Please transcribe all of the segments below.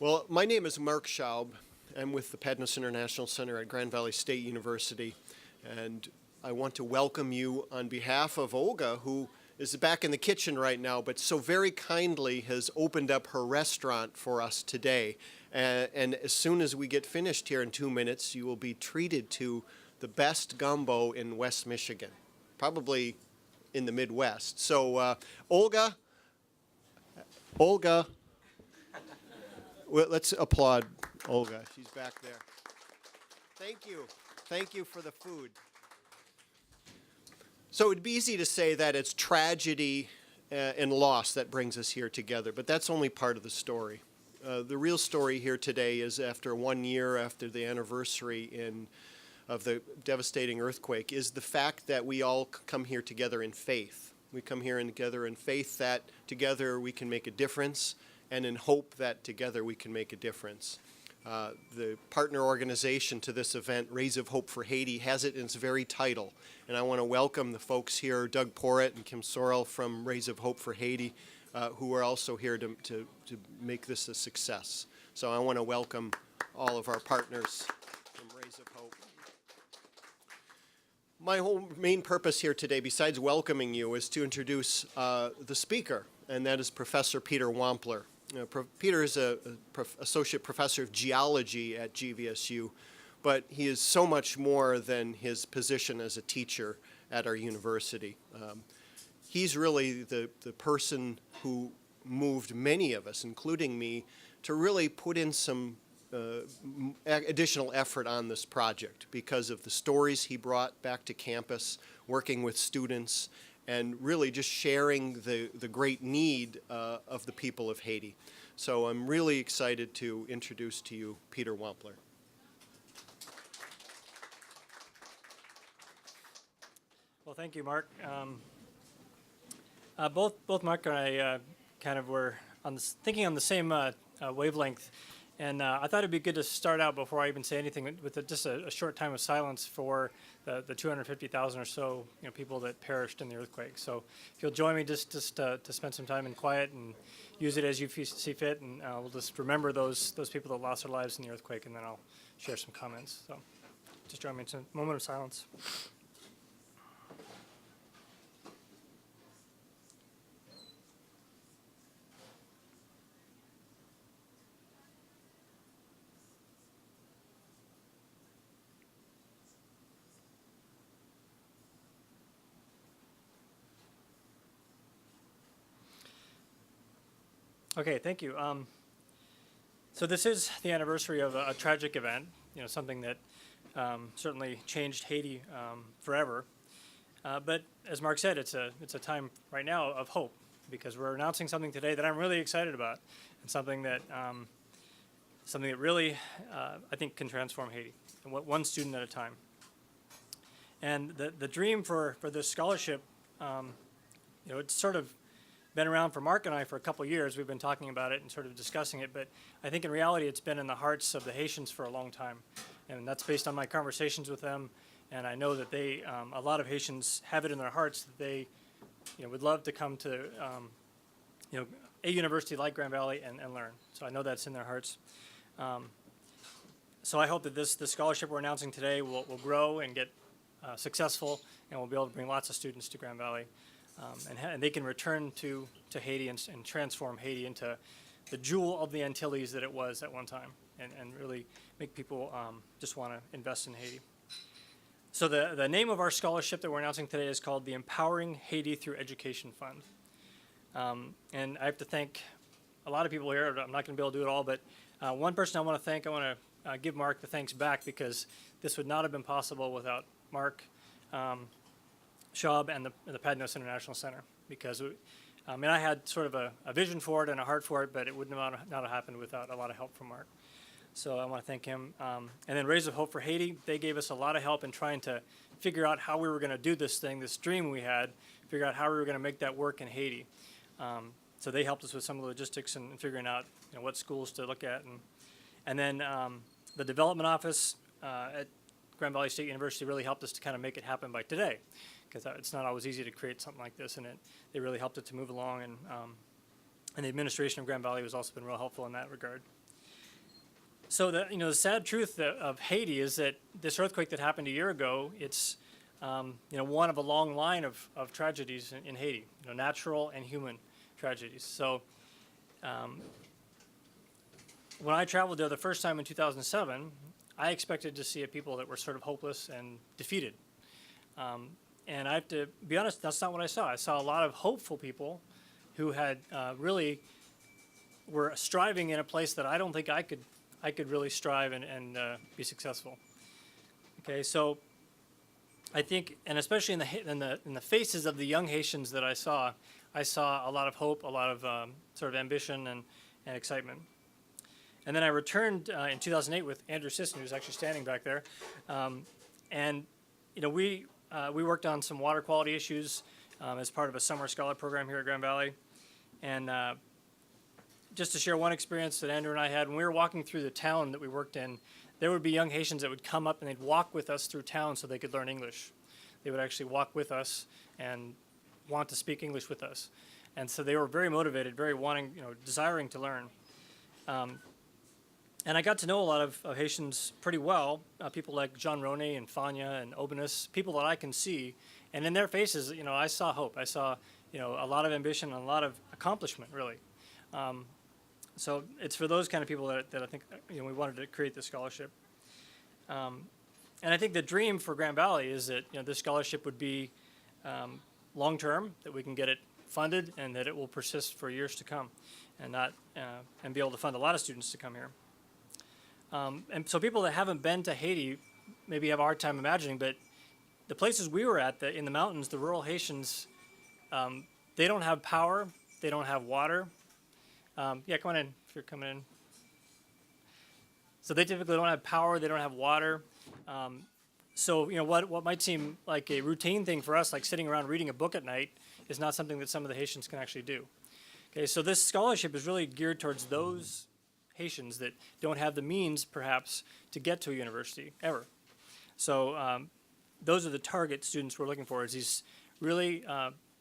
Well, my name is Mark Schaub. I'm with the Padnos International Center at Grand Valley State University, and I want to welcome you on behalf of Olga, who is back in the kitchen right now, but so very kindly has opened up her restaurant for us today. And as soon as we get finished here in 2 minutes, you will be treated to the best gumbo in West Michigan, probably in the Midwest. So Olga, well, let's applaud Olga. She's back there. Thank you. Thank you for the food. So it'd be easy to say that it's tragedy and loss that brings us here together, but that's only part of the story. The real story here today is after 1 year after the anniversary of the devastating earthquake is the fact that we all come here together in faith. We come here together in faith that together we can make a difference, and in hope that together we can make a difference. The partner organization to this event, Rays of Hope for Haiti, has it in its very title. And I want to welcome the folks here, Doug Porrett and Kim Sorrell from Rays of Hope for Haiti, who are also here to make this a success. So I want to welcome all of our partners from Rays of Hope. My whole main purpose here today, besides welcoming you, is to introduce the speaker, and that is Professor Peter Wampler. Peter is an associate professor of geology at GVSU, but he is so much more than his position as a teacher at our university. He's really the person who moved many of us, including me, to really put in some additional effort on this project because of the stories he brought back to campus, working with students, and really just sharing the great need of the people of Haiti. So I'm really excited to introduce to you Peter Wampler. Well, thank you, Mark. Both Mark and I kind of were thinking on the same wavelength. And I thought it'd be good to start out before I even say anything with just a short time of silence for the 250,000 or so people that perished in the earthquake. So if you'll join me just to spend some time in quiet and use it as you see fit, and we'll just remember those people that lost their lives in the earthquake, and then I'll share some comments. So just join me in a moment of silence. Okay, thank you. So this is the anniversary of a tragic event, something that certainly changed Haiti forever. But as Mark said, it's a time right now of hope, because we're announcing something today that I'm really excited about, and something that really I think can transform Haiti, and one student at a time. And the dream for this scholarship, it's sort of been around for Mark and I for a couple of years. We've been talking about it and sort of discussing it, but I think in reality it's been in the hearts of the Haitians for a long time, and that's based on my conversations with them. And I know that a lot of Haitians have it in their hearts that they, would love to come to, a university like Grand Valley and learn. So I know that's in their hearts. So I hope that this scholarship we're announcing today will grow and get successful, and we'll be able to bring lots of students to Grand Valley. And they can return to Haiti and transform Haiti into the jewel of the Antilles that it was at one time, and really make people just want to invest in Haiti. So the name of our scholarship that we're announcing today is called the Empowering Haiti Through Education Fund. And I have to thank a lot of people here. I'm not going to be able to do it all, but one person I want to thank, I want to give Mark the thanks back, because this would not have been possible without Mark Schaub and the Padnos International Center, because I had sort of a vision for it and a heart for it, but it would not have happened without a lot of help from Mark. So I want to thank him. And then Rays of Hope for Haiti, they gave us a lot of help in trying to figure out how we were going to do this thing, this dream we had, figure out how we were going to make that work in Haiti. So they helped us with some of the logistics and figuring out what schools to look at. And then the development office at Grand Valley State University really helped us to kind of make it happen by today, because it's not always easy to create something like this, and they really helped it to move along, and the administration of Grand Valley has also been real helpful in that regard. So the sad truth of Haiti is that this earthquake that happened a year ago, it's one of a long line of tragedies in Haiti, natural and human tragedies. So when I traveled there the first time in 2007, I expected to see a people that were sort of hopeless and defeated. And I have to be honest, that's not what I saw. I saw a lot of hopeful people who had really were striving in a place that I don't think I could really strive and be successful. Okay, so I think, and especially in the faces of the young Haitians that I saw a lot of hope, a lot of sort of ambition and excitement. And then I returned in 2008 with Andrew Sisson, who's actually standing back there, and we worked on some water quality issues as part of a summer scholar program here at Grand Valley, and just to share one experience that Andrew and I had, when we were walking through the town that we worked in, there would be young Haitians that would come up and they'd walk with us through town so they could learn English. They would actually walk with us and want to speak English with us. And so they were very motivated, very wanting, desiring to learn. And I got to know a lot of Haitians pretty well, people like Jean Roney and Fania and Obanus, people that I can see. And in their faces, I saw hope. I saw, a lot of ambition and a lot of accomplishment, really. So it's for those kind of people that I think we wanted to create this scholarship. And I think the dream for Grand Valley is that this scholarship would be long-term, that we can get it funded and that it will persist for years to come, and not and be able to fund a lot of students to come here. And so people that haven't been to Haiti maybe have a hard time imagining, but the places we were at, in the mountains, the rural Haitians, they don't have power, they don't have water. Yeah, come on in if you're coming in. So they typically don't have power, they don't have water. So what might seem like a routine thing for us, like sitting around reading a book at night, is not something that some of the Haitians can actually do. Okay, so this scholarship is really geared towards those Haitians that don't have the means, perhaps, to get to a university ever. So those are the target students we're looking for, is these really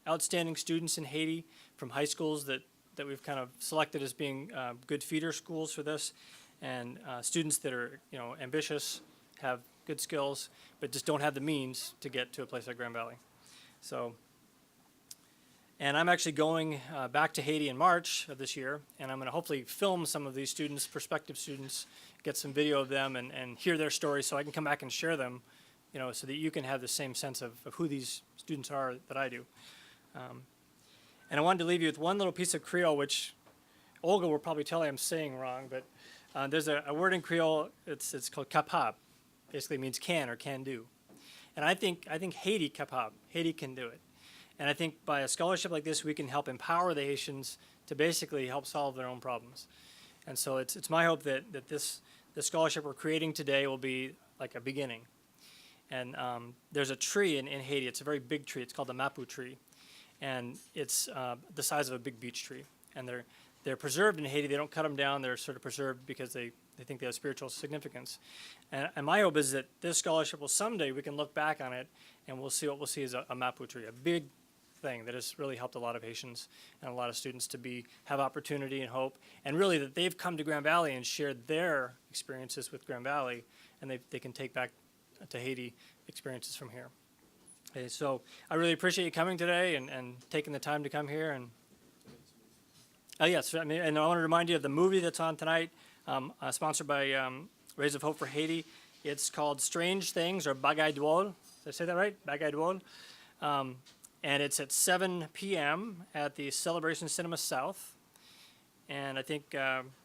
outstanding students in Haiti from high schools that we've kind of selected as being good feeder schools for this, and students that are ambitious, have good skills, but just don't have the means to get to a place like Grand Valley. So, and I'm actually going back to Haiti in March of this year, and I'm going to hopefully film some of these students, prospective students, get some video of them and hear their stories so I can come back and share them, so that you can have the same sense of who these students are that I do. And I wanted to leave you with one little piece of Creole, which Olga will probably tell I'm saying wrong, but there's a word in Creole, it's called capable. Basically means can or can do. And I think Haiti capable, Haiti can do it. And I think by a scholarship like this, we can help empower the Haitians to basically help solve their own problems. And so it's my hope that the scholarship we're creating today will be like a beginning. And there's a tree in Haiti, it's a very big tree, it's called the Mapu tree. And it's the size of a big beech tree. And they're preserved in Haiti. They don't cut them down. They're sort of preserved because they think they have spiritual significance. And my hope is that this scholarship will someday, we can look back on it and we'll see what we'll see as a Mapu tree, a big thing that has really helped a lot of Haitians and a lot of students to have opportunity and hope. And really that they've come to Grand Valley and shared their experiences with Grand Valley, and they can take back to Haiti experiences from here. Okay, so I really appreciate you coming today and taking the time to come here. And yes, and I want to remind you of the movie that's on tonight, sponsored by Rays of Hope for Haiti. It's called Strange Things, or Bagay Duol. Did I say that right? Bagay Duol. And it's at 7 p.m. at the Celebration Cinema South. And I think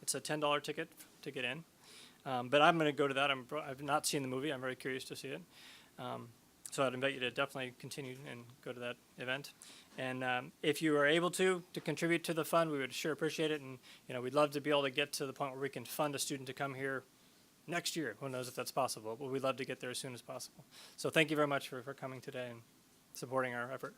it's a $10 ticket to get in. But I'm going to go to that. I've not seen the movie. I'm very curious to see it. So I'd invite you to definitely continue and go to that event. And if you are able to contribute to the fund, we would sure appreciate it. And we'd love to be able to get to the point where we can fund a student to come here next year. Who knows if that's possible, but we'd love to get there as soon as possible. So thank you very much for coming today and supporting our effort.